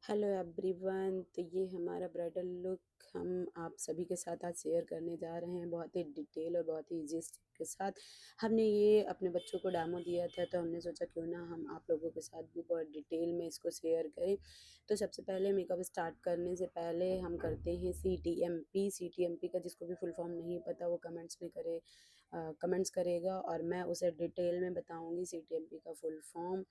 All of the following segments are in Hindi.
Hello everyone. तो ये हमारा ब्राइडल लुक हम आप सभी के साथ आज शेयर करने जा रहे हैं, बहुत ही डिटेल और बहुत ही इजी स्टेप के साथ। हमने ये अपने बच्चों को डेमो दिया था, तो हमने सोचा क्यों ना हम आप लोगों के साथ भी बहुत डिटेल में इसको शेयर करें। तो सबसे पहले मेकअप स्टार्ट करने से पहले हम करते हैं सी टी एम पी का जिसको भी फुल फॉर्म नहीं पता वो कमेंट्स करेगा और मैं उसे डिटेल में बताऊंगी सी टी एम पी का फुल फॉर्म।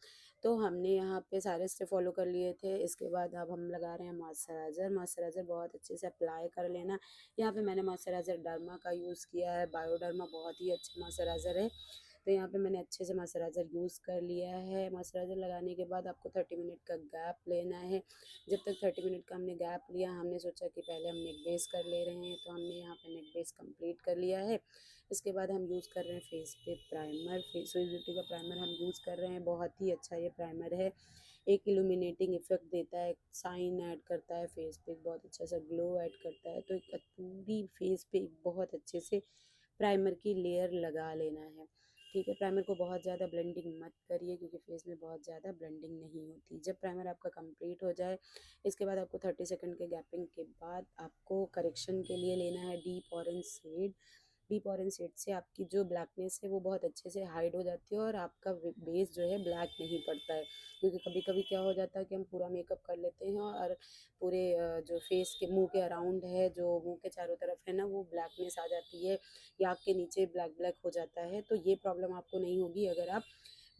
तो हमने यहाँ पे सारे स्टेप फॉलो कर लिए थे। इसके बाद अब हम लगा रहे हैं मॉइस्चराइज़र। मॉइस्चराइज़र बहुत अच्छे से अप्लाई कर लेना। यहाँ पे मैंने मॉइस्चराइज़र डर्मा का यूज़ किया है, बायोडर्मा बहुत ही अच्छा मॉइस्चराइज़र है। तो यहाँ पे मैंने अच्छे से मॉइस्चराइज़र यूज़ कर लिया है। मॉइस्चराइज़र लगाने के बाद आपको 30 मिनट का गैप लेना है। जब तक 30 मिनट का हमने गैप लिया, हमने सोचा कि पहले हम नेक बेस कर ले रहे हैं, तो हमने यहाँ पे नेक बेस कंप्लीट कर लिया है। इसके बाद हम यूज़ कर रहे हैं फेस पे प्राइमर, फेस ब्यूटी का प्राइमर हम यूज़ कर रहे हैं। बहुत ही अच्छा ये प्राइमर है, एक इल्यूमिनेटिंग इफेक्ट देता है, शाइन ऐड करता है फेस पे, बहुत अच्छा सा ग्लो ऐड करता है। तो एक पूरी फेस पे एक बहुत अच्छे से प्राइमर की लेयर लगा लेना है। ठीक है, प्राइमर को बहुत ज़्यादा ब्लेंडिंग मत करिए क्योंकि फेस में बहुत ज़्यादा ब्लेंडिंग नहीं होती। जब प्राइमर आपका कंप्लीट हो जाए, इसके बाद आपको 30 सेकंड के गैपिंग के बाद आपको करेक्शन के लिए लेना है deep orange shade. Deep orange shade से आपकी जो ब्लैकनेस है वो बहुत अच्छे से हाइड हो जाती है और आपका बेस जो है ब्लैक नहीं पड़ता है। क्योंकि कभी कभी क्या हो जाता है कि हम पूरा मेकअप कर लेते हैं और पूरे जो फेस के मुंह के अराउंड है, जो मुंह के चारों तरफ है ना, वो ब्लैकनेस आ जाती है या आँख के नीचे ब्लैक ब्लैक हो जाता है। तो ये प्रॉब्लम आपको नहीं होगी अगर आप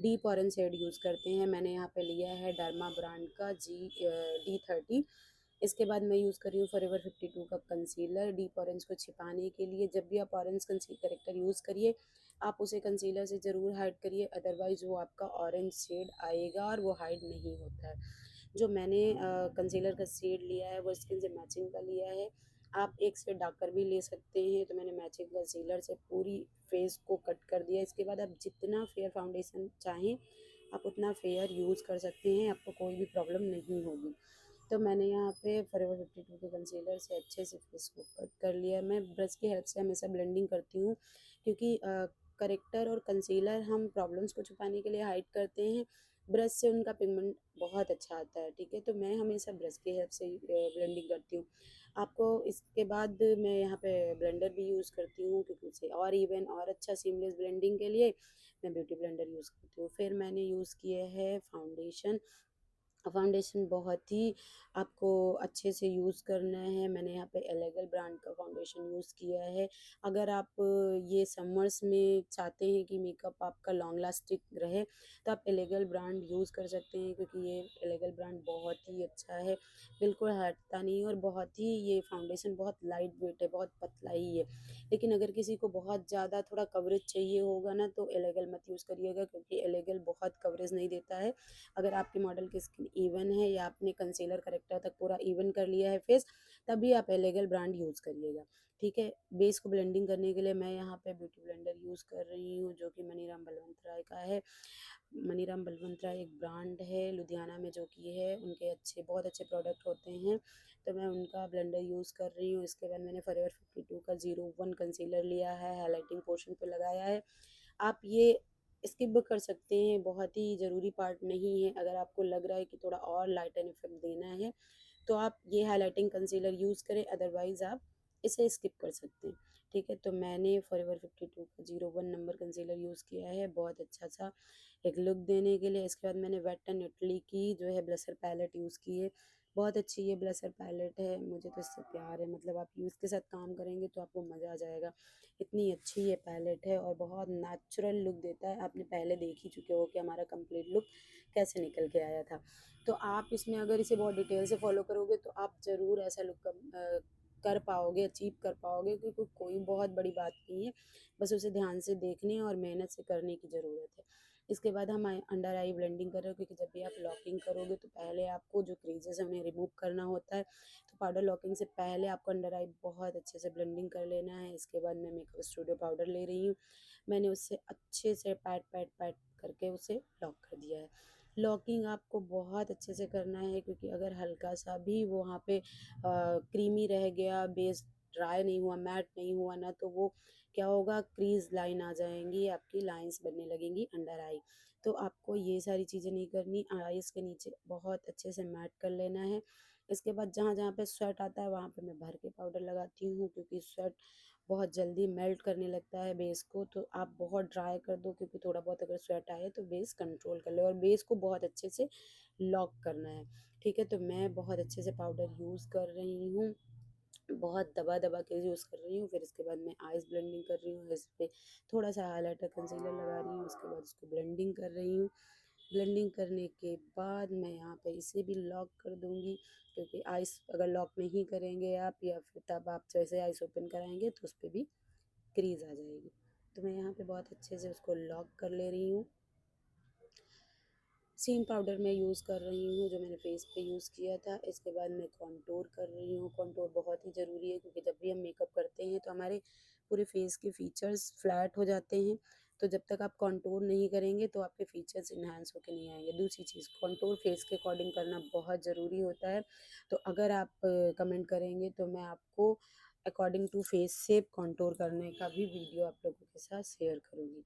डीप ऑरेंज शेड यूज़ करते हैं। मैंने यहाँ पे लिया है डर्मा ब्रांड का D30। इसके बाद मैं यूज़ कर रही हूँ फॉरएवर 52 का कंसीलर डीप ऑरेंज को छिपाने के लिए। जब भी आप ऑरेंज करेक्टर यूज़ करिए, आप उसे कंसीलर से ज़रूर हाइड करिए, अदरवाइज़ वो आपका ऑरेंज शेड आएगा और वो हाइड नहीं होता है। जो मैंने कंसीलर का शेड लिया है वो स्किन से मैचिंग का लिया है। आप एक शेड डार्क कर भी ले सकते हैं। तो मैंने मैचिंग कंसीलर से पूरी फेस को कट कर दिया। इसके बाद आप जितना फेयर फाउंडेशन चाहें आप उतना फेयर यूज़ कर सकते हैं, आपको कोई भी प्रॉब्लम नहीं होगी। तो मैंने यहाँ पे फॉरएवर 52 के कंसीलर से अच्छे से फेस को कट कर लिया। मैं ब्रश की हेल्प से हमेशा ब्लेंडिंग करती हूँ क्योंकि करेक्टर और कंसीलर हम प्रॉब्लम्स को छुपाने के लिए हाइड करते हैं, ब्रश से उनका पिगमेंट बहुत अच्छा आता है। ठीक है, तो मैं हमेशा ब्रश की हेल्प से ब्लेंडिंग करती हूँ। आपको इसके बाद मैं यहाँ पे ब्लेंडर भी यूज़ करती हूँ क्योंकि उसे और इवन और अच्छा सीमलेस ब्लेंडिंग के लिए मैं ब्यूटी ब्लेंडर यूज़ करती हूँ। फिर मैंने यूज़ किए है फाउंडेशन। फाउंडेशन बहुत ही आपको अच्छे से यूज़ करना है। मैंने यहाँ पे एलेगल ब्रांड का फाउंडेशन यूज़ किया है। अगर आप ये समर्स में चाहते हैं कि मेकअप आपका लॉन्ग लास्टिक रहे, तो आप एलेगल ब्रांड यूज़ कर सकते हैं क्योंकि ये एलेगल ब्रांड बहुत ही अच्छा है, बिल्कुल हटता नहीं और बहुत ही ये फाउंडेशन बहुत लाइट वेट है, बहुत पतला ही है। लेकिन अगर किसी को बहुत ज़्यादा थोड़ा कवरेज चाहिए होगा ना, तो एलेगल मत यूज़ करिएगा क्योंकि एलेगल बहुत कवरेज नहीं देता है। अगर आपके मॉडल की स्किन इवन है या आपने कंसीलर करेक्टर तक पूरा इवन कर लिया है फेस, तभी आप एलेगल ब्रांड यूज़ करिएगा। ठीक है, बेस को ब्लेंडिंग करने के लिए मैं यहाँ पे ब्यूटी ब्लेंडर यूज़ कर रही हूँ जो कि मनीराम बलवंत राय का है। मनीराम बलवंत राय एक ब्रांड है लुधियाना में जो कि है, उनके अच्छे बहुत अच्छे प्रोडक्ट होते हैं। तो मैं उनका ब्लेंडर यूज़ कर रही हूँ। इसके बाद मैंने फॉरएवर 52 का 01 कंसीलर लिया है, हाइलाइटिंग पोर्शन पे लगाया है। आप ये स्किप कर सकते हैं, बहुत ही ज़रूरी पार्ट नहीं है। अगर आपको लग रहा है कि थोड़ा और लाइटन इफेक्ट देना है तो आप ये हाइलाइटिंग कंसीलर यूज़ करें, अदरवाइज़ आप इसे स्किप कर सकते हैं। ठीक है, तो मैंने फॉरएवर 52 का 01 नंबर कंसीलर यूज़ किया है बहुत अच्छा सा एक लुक देने के लिए। इसके बाद मैंने वेट एंड इटली की जो है ब्लशर पैलेट यूज़ की है। बहुत अच्छी ये ब्लशर पैलेट है, मुझे तो इससे प्यार है। मतलब आप यूज़ के साथ काम करेंगे तो आपको मज़ा आ जाएगा। इतनी अच्छी ये पैलेट है और बहुत नेचुरल लुक देता है। आपने पहले देख ही चुके हो कि हमारा कंप्लीट लुक कैसे निकल के आया था। तो आप इसमें अगर इसे बहुत डिटेल से फॉलो करोगे तो आप ज़रूर ऐसा लुक कर पाओगे, अचीव कर पाओगे क्योंकि कोई बहुत बड़ी बात नहीं है, बस उसे ध्यान से देखने और मेहनत से करने की ज़रूरत है। इसके बाद हम अंडर आई ब्लेंडिंग कर रहे हो क्योंकि जब भी आप लॉकिंग करोगे तो पहले आपको जो क्रीजेस है उन्हें रिमूव करना होता है। तो पाउडर लॉकिंग से पहले आपको अंडर आई बहुत अच्छे से ब्लेंडिंग कर लेना है। इसके बाद मैं मेकअप स्टूडियो पाउडर ले रही हूँ। मैंने उससे अच्छे से पैट पैट पैट करके उसे लॉक कर दिया है। लॉकिंग आपको बहुत अच्छे से करना है क्योंकि अगर हल्का सा भी वो वहाँ पे क्रीमी रह गया, बेस ड्राई नहीं हुआ, मैट नहीं हुआ ना, तो वो क्या होगा, क्रीज लाइन आ जाएंगी, आपकी लाइंस बनने लगेंगी अंडर आई। तो आपको ये सारी चीज़ें नहीं करनी, आईज के नीचे बहुत अच्छे से मैट कर लेना है। इसके बाद जहाँ जहाँ पे स्वेट आता है वहाँ पे मैं भर के पाउडर लगाती हूँ, क्योंकि स्वेट बहुत जल्दी मेल्ट करने लगता है बेस को। तो आप बहुत ड्राई कर दो, क्योंकि थोड़ा बहुत अगर स्वेट आए तो बेस कंट्रोल कर ले, और बेस को बहुत अच्छे से लॉक करना है। ठीक है, तो मैं बहुत अच्छे से पाउडर यूज़ कर रही हूँ, बहुत दबा दबा के यूज़ कर रही हूँ। फिर इसके बाद मैं आइज़ ब्लेंडिंग कर रही हूँ, इस पे थोड़ा सा हाइलाइटर कंसीलर लगा रही हूँ, उसके बाद उसको ब्लेंडिंग कर रही हूँ। ब्लेंडिंग करने के बाद मैं यहाँ पे इसे भी लॉक कर दूँगी, क्योंकि आइस अगर लॉक नहीं करेंगे आप, या फिर तब आप जैसे आइस ओपन कराएंगे तो उस पर भी क्रीज आ जाएगी। तो मैं यहाँ पे बहुत अच्छे से उसको लॉक कर ले रही हूँ। सेम पाउडर मैं यूज़ कर रही हूँ जो मैंने फेस पे यूज़ किया था। इसके बाद मैं कॉन्टूर कर रही हूँ। कॉन्टूर बहुत ही ज़रूरी है, क्योंकि जब भी हम मेकअप करते हैं तो हमारे पूरे फेस के फीचर्स फ्लैट हो जाते हैं। तो जब तक आप कॉन्टूर नहीं करेंगे तो आपके फीचर्स इन्हांस होके नहीं आएंगे। दूसरी चीज़, कॉन्टूर फेस के अकॉर्डिंग करना बहुत ज़रूरी होता है। तो अगर आप कमेंट करेंगे तो मैं आपको according to face shape contour करने का भी वीडियो आप लोगों के साथ शेयर करूँगी।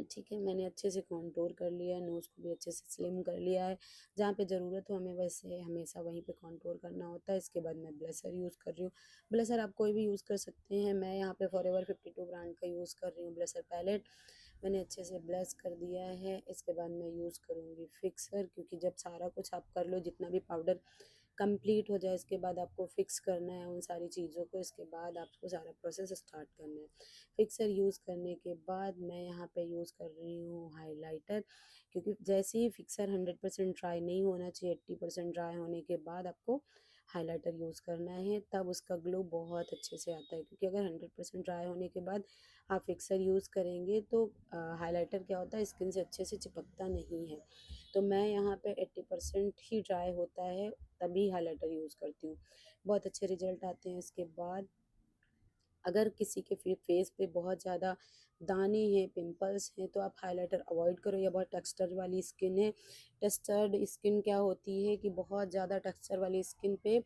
ठीक है, मैंने अच्छे से कॉन्टूर कर लिया है, नोज़ को भी अच्छे से स्लिम कर लिया है। जहाँ पे ज़रूरत हो हमें वैसे हमेशा वहीं पे कॉन्टूर करना होता है। इसके बाद मैं ब्लशर यूज़ कर रही हूँ। ब्लशर आप कोई भी यूज़ कर सकते हैं। मैं यहाँ पे फॉरएवर 52 ब्रांड का यूज़ कर रही हूँ ब्लशर पैलेट। मैंने अच्छे से ब्लश कर दिया है। इसके बाद मैं यूज़ करूँगी फिक्सर, क्योंकि जब सारा कुछ आप कर लो, जितना भी पाउडर कंप्लीट हो जाए, इसके बाद आपको फिक्स करना है उन सारी चीज़ों को। इसके बाद आपको सारा प्रोसेस स्टार्ट करना है। फिक्सर यूज़ करने के बाद मैं यहाँ पे यूज़ कर रही हूँ हाइलाइटर, क्योंकि जैसे ही फिक्सर 100% ड्राई नहीं होना चाहिए, 80% ड्राई होने के बाद आपको हाइलाइटर यूज़ करना है, तब उसका ग्लो बहुत अच्छे से आता है। क्योंकि अगर 100% ड्राई होने के बाद आप फिक्सर यूज़ करेंगे तो हाइलाइटर क्या होता है, स्किन से अच्छे से चिपकता नहीं है। तो मैं यहाँ पे 80% ही ड्राई होता है तभी हाइलाइटर यूज़ करती हूँ। बहुत अच्छे रिजल्ट आते हैं। इसके बाद अगर किसी के फेस पे बहुत ज़्यादा दाने हैं, पिंपल्स हैं, तो आप हाइलाइटर अवॉइड करो, या बहुत टेक्सचर वाली स्किन है। टेक्सचर्ड स्किन क्या होती है कि बहुत ज़्यादा टेक्सचर वाली स्किन पे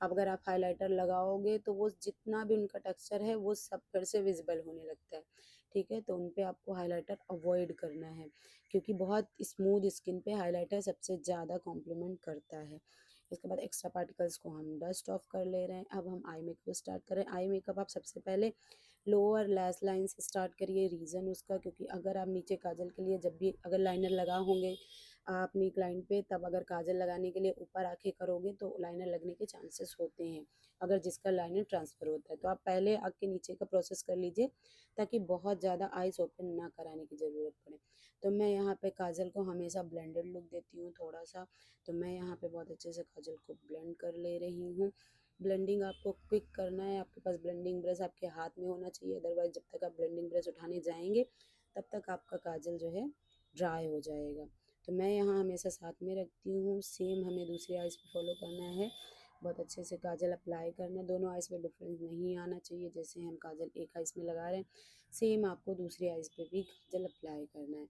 अगर आप हाइलाइटर लगाओगे तो वो जितना भी उनका टेक्सचर है वो सब फिर से विजिबल होने लगता है। ठीक है, तो उन पे आपको हाइलाइटर अवॉइड करना है, क्योंकि बहुत स्मूथ स्किन पे हाइलाइटर सबसे ज़्यादा कॉम्प्लीमेंट करता है। इसके बाद एक्स्ट्रा पार्टिकल्स को हम डस्ट ऑफ कर ले रहे हैं। अब हम आई मेकअप स्टार्ट करें। आई मेकअप आप सबसे पहले लोअर लैश लाइन से स्टार्ट करिए। रीज़न उसका, क्योंकि अगर आप नीचे काजल के लिए जब भी अगर लाइनर लगा होंगे अपनी क्लाइंट पे, तब अगर काजल लगाने के लिए ऊपर आके करोगे तो लाइनर लगने के चांसेस होते हैं, अगर जिसका लाइनर ट्रांसफ़र होता है। तो आप पहले आग के नीचे का प्रोसेस कर लीजिए, ताकि बहुत ज़्यादा आइज़ ओपन ना कराने की ज़रूरत पड़े। तो मैं यहाँ पे काजल को हमेशा ब्लेंडेड लुक देती हूँ थोड़ा सा। तो मैं यहाँ पे बहुत अच्छे से काजल को ब्लेंड कर ले रही हूँ। ब्लेंडिंग आपको क्विक करना है। आपके पास ब्लेंडिंग ब्रश आपके हाथ में होना चाहिए, अदरवाइज जब तक आप ब्लेंडिंग ब्रश उठाने जाएंगे तब तक आपका काजल जो है ड्राई हो जाएगा। तो मैं यहाँ हमेशा साथ में रखती हूँ। सेम हमें दूसरी आइज़ पे फॉलो करना है। बहुत अच्छे से काजल अप्लाई करना है। दोनों आइज़ में डिफरेंस नहीं आना चाहिए। जैसे हम काजल एक आइज़ में लगा रहे हैं, सेम आपको दूसरी आइज़ पे भी काजल अप्लाई करना है।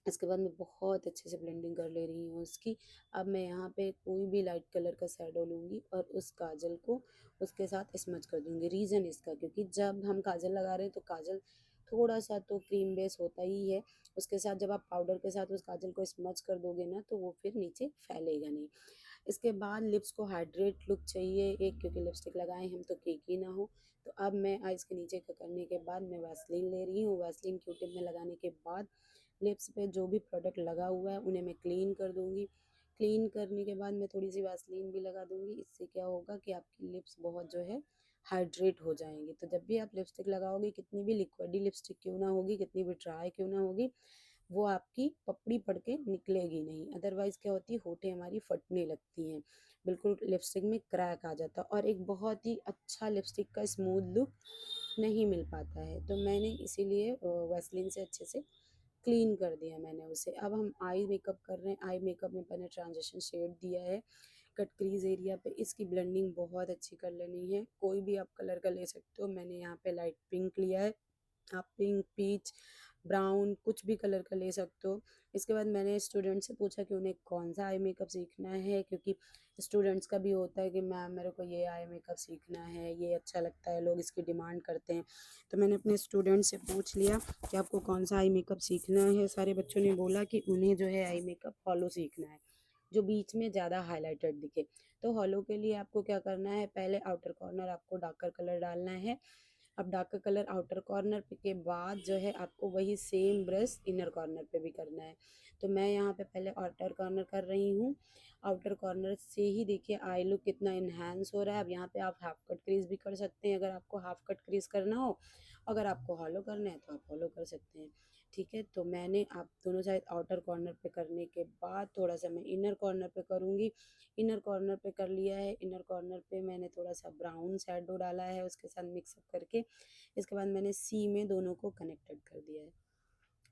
इसके बाद मैं बहुत अच्छे से ब्लेंडिंग कर ले रही हूँ उसकी। अब मैं यहाँ पे कोई भी लाइट कलर का शैडो लूँगी और उस काजल को उसके साथ स्मच कर दूँगी। रीज़न इसका, क्योंकि जब हम काजल लगा रहे हैं तो काजल थोड़ा सा तो क्रीम बेस होता ही है। उसके साथ जब आप पाउडर के साथ उस काजल को स्मच कर दोगे ना, तो वो फिर नीचे फैलेगा नहीं। इसके बाद लिप्स को हाइड्रेट लुक चाहिए एक, क्योंकि लिपस्टिक लगाए हम तो केकी ना हो। तो अब मैं आइज़ के नीचे का करने के बाद मैं वैसलीन ले रही हूँ। वैसलीन क्यू टिप में लगाने के बाद लिप्स पे जो भी प्रोडक्ट लगा हुआ है उन्हें मैं क्लीन कर दूँगी। क्लीन करने के बाद मैं थोड़ी-सी वैसलीन भी लगा दूँगी। इससे क्या होगा कि आपकी लिप्स बहुत जो है हाइड्रेट हो जाएँगी। तो जब भी आप लिपस्टिक लगाओगे, कितनी भी लिक्विडी लिपस्टिक क्यों ना होगी, कितनी भी ड्राई क्यों ना होगी, वो आपकी पपड़ी पड़ के निकलेगी नहीं। अदरवाइज़ क्या होती है, होठें हमारी फटने लगती हैं। बिल्कुल लिपस्टिक में क्रैक आ जाता है और एक बहुत ही अच्छा लिपस्टिक का स्मूथ लुक नहीं मिल पाता है। तो मैंने इसीलिए वैसलीन से अच्छे से क्लीन कर दिया मैंने उसे। अब हम आई मेकअप कर रहे हैं। आई मेकअप में मैंने ट्रांजिशन शेड दिया है कट क्रीज एरिया पे। इसकी ब्लेंडिंग बहुत अच्छी कर लेनी है। कोई भी आप कलर का ले सकते हो। मैंने यहाँ पे लाइट पिंक लिया है। आप पिंक, पीच, ब्राउन कुछ भी कलर का ले सकते हो। इसके बाद मैंने स्टूडेंट से पूछा कि उन्हें कौन-सा आई मेकअप सीखना है, क्योंकि स्टूडेंट्स का भी होता है कि मैम मेरे को ये आई मेकअप सीखना है, ये अच्छा लगता है, लोग इसकी डिमांड करते हैं। तो मैंने अपने स्टूडेंट से पूछ लिया कि आपको कौन-सा आई मेकअप सीखना है। सारे बच्चों ने बोला कि उन्हें जो है आई मेकअप हॉलो सीखना है, जो बीच में ज़्यादा हाइलाइटेड दिखे। तो हॉलो के लिए आपको क्या करना है, पहले आउटर कॉर्नर आपको डार्कर कलर डालना है। अब डार्क कलर आउटर कॉर्नर पे के बाद जो है आपको वही सेम ब्रश इनर कॉर्नर पे भी करना है। तो मैं यहाँ पे पहले आउटर कॉर्नर कर रही हूँ। आउटर कॉर्नर से ही देखिए आई लुक कितना इन्हांस हो रहा है। अब यहाँ पे आप हाफ कट क्रीज भी कर सकते हैं, अगर आपको हाफ कट क्रीज करना हो। अगर आपको हॉलो करना है तो आप हॉलो कर सकते हैं। ठीक है, तो मैंने आप दोनों साइड आउटर कॉर्नर पे करने के बाद थोड़ा सा मैं इनर कॉर्नर पे करूँगी। इनर कॉर्नर पे कर लिया है। इनर कॉर्नर पे मैंने थोड़ा सा ब्राउन शैडो डाला है उसके साथ मिक्सअप करके। इसके बाद मैंने सी में दोनों को कनेक्टेड कर दिया है।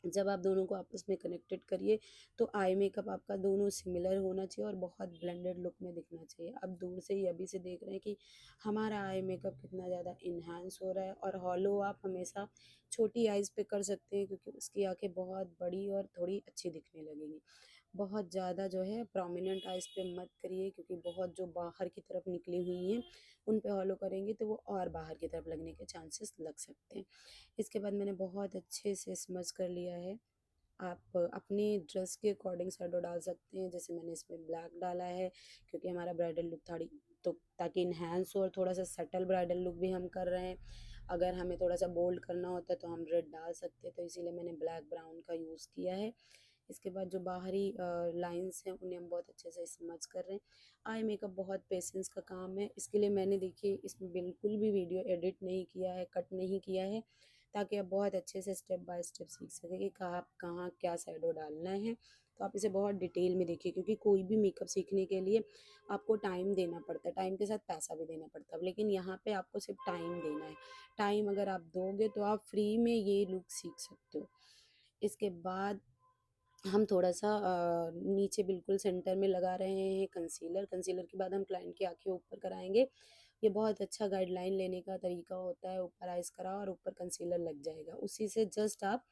जब आप दोनों को आपस में कनेक्टेड करिए तो आई मेकअप आपका दोनों सिमिलर होना चाहिए और बहुत ब्लेंडेड लुक में दिखना चाहिए। अब दूर से ही अभी से देख रहे हैं कि हमारा आई मेकअप कितना ज़्यादा इन्हांस हो रहा है। और हॉलो आप हमेशा छोटी आइज़ पे कर सकते हैं, क्योंकि उसकी आंखें बहुत बड़ी और थोड़ी अच्छी दिखने लगेंगी। बहुत ज़्यादा जो है प्रोमिनेंट आइज़ पे मत करिए, क्योंकि बहुत जो बाहर की तरफ निकली हुई हैं उन पे हॉलो करेंगे तो वो और बाहर की तरफ लगने के चांसेस लग सकते हैं। इसके बाद मैंने बहुत अच्छे से स्मज कर लिया है। आप अपने ड्रेस के अकॉर्डिंग शैडो डाल सकते हैं, जैसे मैंने इसमें ब्लैक डाला है क्योंकि हमारा ब्राइडल लुक थोड़ी तो ताकि इन्हेंस हो और थोड़ा सा सटल ब्राइडल लुक भी हम कर रहे हैं। अगर हमें थोड़ा सा बोल्ड करना होता है तो हम रेड डाल सकते हैं, तो इसीलिए मैंने ब्लैक ब्राउन का यूज़ किया है। इसके बाद जो बाहरी लाइंस हैं उन्हें हम बहुत अच्छे से स्मच कर रहे हैं। आई मेकअप बहुत पेशेंस का काम है, इसके लिए मैंने देखिए इसमें बिल्कुल भी वीडियो एडिट नहीं किया है, कट नहीं किया है, ताकि आप बहुत अच्छे से स्टेप बाय स्टेप सीख सकें कि कहाँ क्या शैडो डालना है। तो आप इसे बहुत डिटेल में देखिए, क्योंकि कोई भी मेकअप सीखने के लिए आपको टाइम देना पड़ता है, टाइम के साथ पैसा भी देना पड़ता है, लेकिन यहाँ पे आपको सिर्फ टाइम देना है। टाइम अगर आप दोगे तो आप फ्री में ये लुक सीख सकते हो। इसके बाद हम थोड़ा-सा नीचे बिल्कुल सेंटर में लगा रहे हैं कंसीलर। कंसीलर के बाद हम क्लाइंट की आँखें ऊपर कराएँगे। ये बहुत अच्छा गाइडलाइन लेने का तरीका होता है। ऊपर आइज़ कराओ और ऊपर कंसीलर लग जाएगा। उसी से जस्ट आप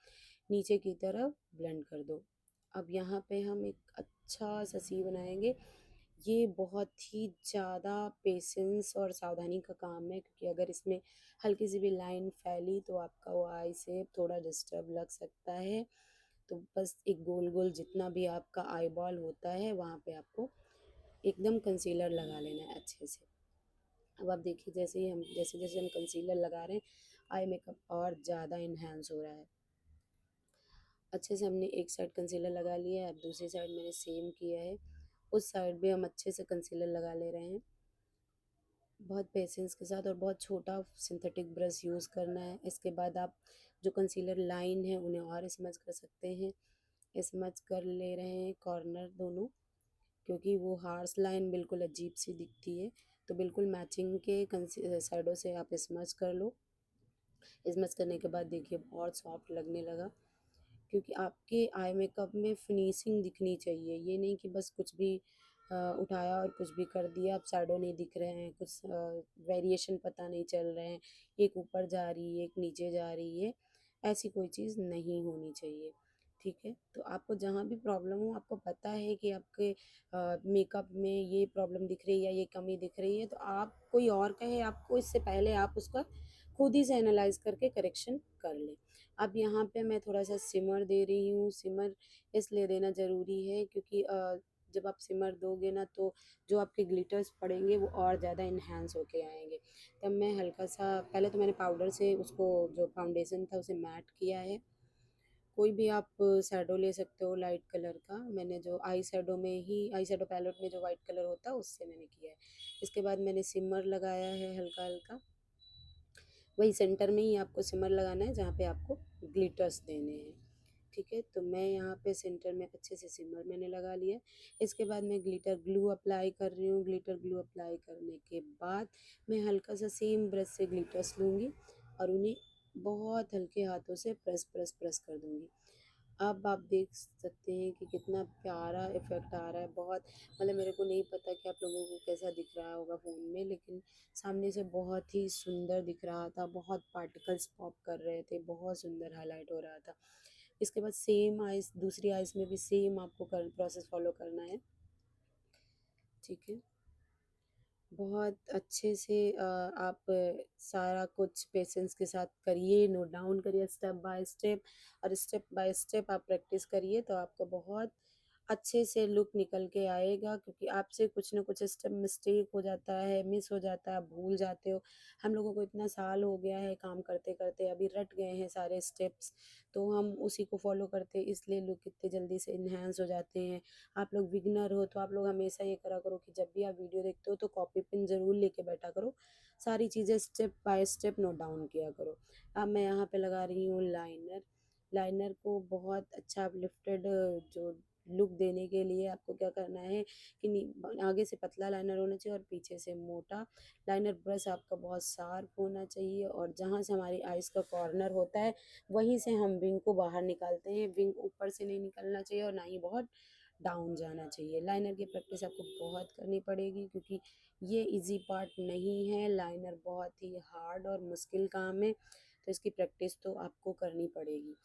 नीचे की तरफ ब्लेंड कर दो। अब यहाँ पे हम एक अच्छा-सा सी बनाएँगे। ये बहुत ही ज़्यादा पेशेंस और सावधानी का काम है, क्योंकि अगर इसमें हल्की सी भी लाइन फैली तो आपका वो आई शेप थोड़ा डिस्टर्ब लग सकता है। तो बस एक गोल गोल जितना भी आपका आई बॉल होता है वहाँ पे आपको एकदम कंसीलर लगा लेना है अच्छे से। अब आप देखिए जैसे जैसे हम कंसीलर लगा रहे हैं आई मेकअप और ज़्यादा इन्हेंस हो रहा है। अच्छे से हमने एक साइड कंसीलर लगा लिया है, अब दूसरी साइड मैंने सेम किया है। उस साइड भी हम अच्छे से कंसीलर लगा ले रहे हैं, बहुत पेशेंस के साथ, और बहुत छोटा सिंथेटिक ब्रश यूज़ करना है। इसके बाद आप जो कंसीलर लाइन है उन्हें और स्मज कर सकते हैं। स्मज कर ले रहे हैं कॉर्नर दोनों, क्योंकि वो हार्श लाइन बिल्कुल अजीब सी दिखती है। तो बिल्कुल मैचिंग के साइडों से आप स्मज कर लो। स्मज करने के बाद देखिए बहुत सॉफ्ट लगने लगा, क्योंकि आपके आई मेकअप में फिनिशिंग दिखनी चाहिए। ये नहीं कि बस कुछ भी उठाया और कुछ भी कर दिया, अब शैडो नहीं दिख रहे हैं, कुछ वेरिएशन पता नहीं चल रहे हैं, एक ऊपर जा रही है एक नीचे जा रही है, ऐसी कोई चीज़ नहीं होनी चाहिए। ठीक है, तो आपको जहाँ भी प्रॉब्लम हो, आपको पता है कि आपके मेकअप में ये प्रॉब्लम दिख रही है या ये कमी दिख रही है, तो आप कोई और कहे आपको, इससे पहले आप उसका खुद ही से एनालाइज करके करेक्शन कर लें। अब यहाँ पे मैं थोड़ा सा सिमर दे रही हूँ। सिमर इसलिए देना ज़रूरी है क्योंकि जब आप सिमर दोगे ना तो जो आपके ग्लिटर्स पड़ेंगे वो और ज़्यादा इन्हेंस होके आएंगे। तब मैं हल्का सा, पहले तो मैंने पाउडर से उसको, जो फाउंडेशन था उसे मैट किया है। कोई भी आप शैडो ले सकते हो लाइट कलर का। मैंने जो आई शैडो में ही, आई शैडो पैलेट में जो वाइट कलर होता है उससे मैंने किया है। इसके बाद मैंने सिमर लगाया है हल्का हल्का, वही सेंटर में ही आपको सिमर लगाना है जहाँ पे आपको ग्लिटर्स देने हैं। ठीक है, तो मैं यहाँ पे सेंटर में अच्छे से सिमर मैंने लगा लिया। इसके बाद मैं ग्लिटर ग्लू अप्लाई कर रही हूँ। ग्लिटर ग्लू अप्लाई करने के बाद मैं हल्का सा सेम ब्रश से ग्लिटर्स लूँगी और उन्हें बहुत हल्के हाथों से प्रेस प्रेस प्रेस कर दूँगी। अब आप देख सकते हैं कि कितना प्यारा इफ़ेक्ट आ रहा है। बहुत मतलब मेरे को नहीं पता कि आप लोगों को कैसा दिख रहा होगा फ़ोन में, लेकिन सामने से बहुत ही सुंदर दिख रहा था, बहुत पार्टिकल्स पॉप कर रहे थे, बहुत सुंदर हाइलाइट हो रहा था। इसके बाद सेम आइज़ दूसरी आइज़ में भी सेम आपको कर प्रोसेस फ़ॉलो करना है, ठीक है? बहुत अच्छे से आप सारा कुछ पेशेंस के साथ करिए, नोट डाउन करिए स्टेप बाय स्टेप, और स्टेप बाय स्टेप आप प्रैक्टिस करिए तो आपको बहुत अच्छे से लुक निकल के आएगा, क्योंकि आपसे कुछ ना कुछ स्टेप मिस्टेक हो जाता है, मिस हो जाता है, आप भूल जाते हो। हम लोगों को इतना साल हो गया है काम करते करते, अभी रट गए हैं सारे स्टेप्स, तो हम उसी को फॉलो करते हैं, इसलिए लुक इतने जल्दी से इन्हेंस हो जाते हैं। आप लोग बिगिनर हो तो आप लोग हमेशा ये करा करो कि जब भी आप वीडियो देखते हो तो कॉपी पेन ज़रूर लेके बैठा करो, सारी चीज़ें step by step note down किया करो। अब मैं यहाँ पे लगा रही हूँ लाइनर। लाइनर को बहुत अच्छा अपलिफ्टेड जो लुक देने के लिए आपको क्या करना है कि आगे से पतला लाइनर होना चाहिए और पीछे से मोटा। लाइनर ब्रश आपका बहुत शार्प होना चाहिए, और जहाँ से हमारी आइज़ का कॉर्नर होता है वहीं से हम विंग को बाहर निकालते हैं। विंग ऊपर से नहीं निकलना चाहिए और ना ही बहुत डाउन जाना चाहिए। लाइनर की प्रैक्टिस आपको बहुत करनी पड़ेगी, क्योंकि ये इजी पार्ट नहीं है, लाइनर बहुत ही हार्ड और मुश्किल काम है, तो इसकी प्रैक्टिस तो आपको करनी पड़ेगी।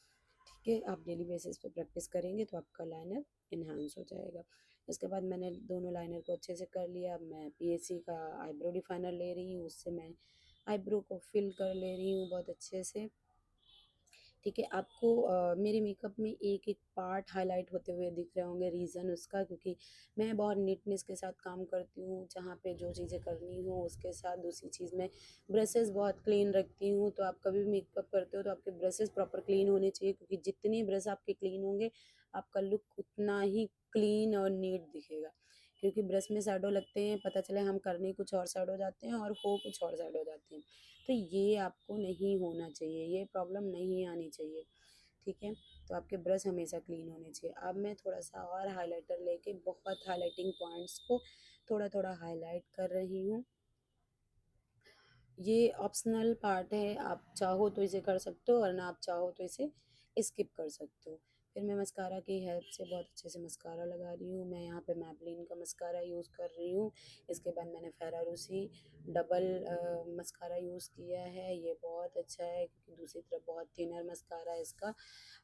ठीक है, आप डेली बेसिस पे प्रैक्टिस करेंगे तो आपका लाइनर इन्हांस हो जाएगा। इसके बाद मैंने दोनों लाइनर को अच्छे से कर लिया। अब मैं पीएससी का आईब्रो डिफाइनर ले रही हूँ, उससे मैं आईब्रो को फिल कर ले रही हूँ बहुत अच्छे से। ठीक है, आपको मेरे मेकअप में एक-एक पार्ट हाइलाइट होते हुए दिख रहे होंगे, रीज़न उसका क्योंकि मैं बहुत नीटनेस के साथ काम करती हूँ, जहाँ पे जो चीज़ें करनी हो उसके साथ दूसरी चीज़ मैं ब्रशेज़ बहुत क्लीन रखती हूँ, तो आप कभी भी मेकअप करते हो तो आपके ब्रशेज़ प्रॉपर क्लीन होने चाहिए, क्योंकि जितने ब्रश आपके क्लीन होंगे, आपका लुक उतना ही क्लीन और नीट दिखेगा। क्योंकि ब्रश में शैडो लगते हैं, पता चले हम करने कुछ और साइड हो जाते हैं और हो कुछ और साइड हो जाते हैं। तो ये आपको नहीं होना चाहिए, ये प्रॉब्लम नहीं आनी चाहिए, ठीक है? तो आपके ब्रश हमेशा क्लीन होने चाहिए। अब मैं थोड़ा-सा और हाइलाइटर लेके बहुत हाइलाइटिंग पॉइंट्स को थोड़ा-थोड़ा हाइलाइट कर रही हूँ। ये ऑप्शनल पार्ट है, आप चाहो तो इसे कर सकते हो वरना आप चाहो तो इसे स्किप कर सकते हो। फिर मैं मस्कारा की हेल्प से बहुत अच्छे से मस्कारा लगा रही हूँ। मैं यहाँ पे मैबलिन का मस्कारा यूज़ कर रही हूँ। इसके बाद मैंने फेरारूसी डबल मस्कारा यूज़ किया है। ये बहुत अच्छा है क्योंकि दूसरी तरफ बहुत थिनर मस्कारा इसका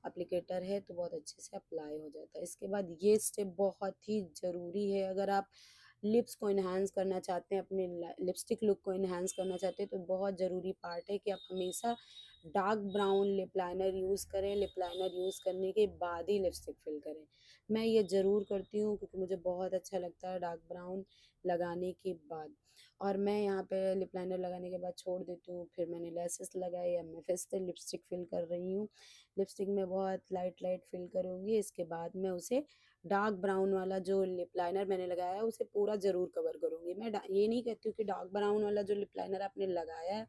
एप्लीकेटर है, तो बहुत अच्छे से अप्लाई हो जाता है। इसके बाद ये स्टेप बहुत ही ज़रूरी है, अगर आप लिप्स को इन्हांस करना चाहते हैं, अपने लिपस्टिक लुक को इन्हांस करना चाहते हैं, तो बहुत ज़रूरी पार्ट है कि आप हमेशा dark brown lip liner use करें। लिप लाइनर यूज़ करने के बाद ही लिपस्टिक फिल करें। मैं ये ज़रूर करती हूँ क्योंकि मुझे बहुत अच्छा लगता है डार्क ब्राउन लगाने के बाद। और मैं यहाँ पे लिप लाइनर लगाने के बाद छोड़ देती हूँ, फिर मैंने लैसेस लगाई, अब मैं फिर से लिपस्टिक फिल कर रही हूँ। लिपस्टिक में बहुत लाइट लाइट फिल करूँगी, इसके बाद मैं उसे डार्क ब्राउन वाला जो लिप लाइनर मैंने लगाया है उसे पूरा ज़रूर कवर करूँगी। मैं ये नहीं कहती हूँ कि डार्क ब्राउन वाला जो लिप लाइनर आपने लगाया है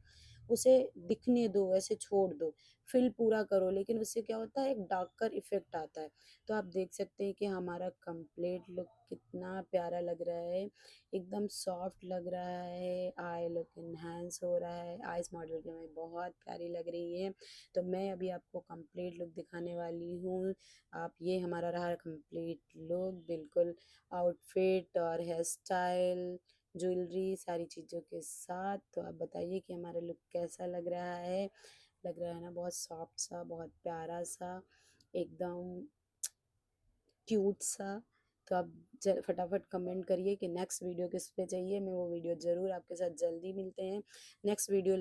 उसे दिखने दो, ऐसे छोड़ दो, फिल पूरा करो, लेकिन उससे क्या होता है एक डार्कर इफ़ेक्ट आता है। तो आप देख सकते हैं कि हमारा कंप्लीट लुक कितना प्यारा लग रहा है, एकदम सॉफ्ट लग रहा है, आई लुक एनहांस हो रहा है, आइज़ मॉडल की में बहुत प्यारी लग रही है। तो मैं अभी आपको कंप्लीट लुक दिखाने वाली हूँ। आप ये हमारा रहा कंप्लीट लुक, बिल्कुल आउटफिट और हेयर स्टाइल, ज्वेलरी सारी चीज़ों के साथ। तो आप बताइए कि हमारा लुक कैसा लग रहा है? लग रहा है ना बहुत सॉफ्ट सा, बहुत प्यारा सा, एकदम क्यूट सा? तो आप फटाफट कमेंट करिए कि नेक्स्ट वीडियो किस पे चाहिए, मैं वो वीडियो ज़रूर आपके साथ जल्दी मिलते हैं। Next video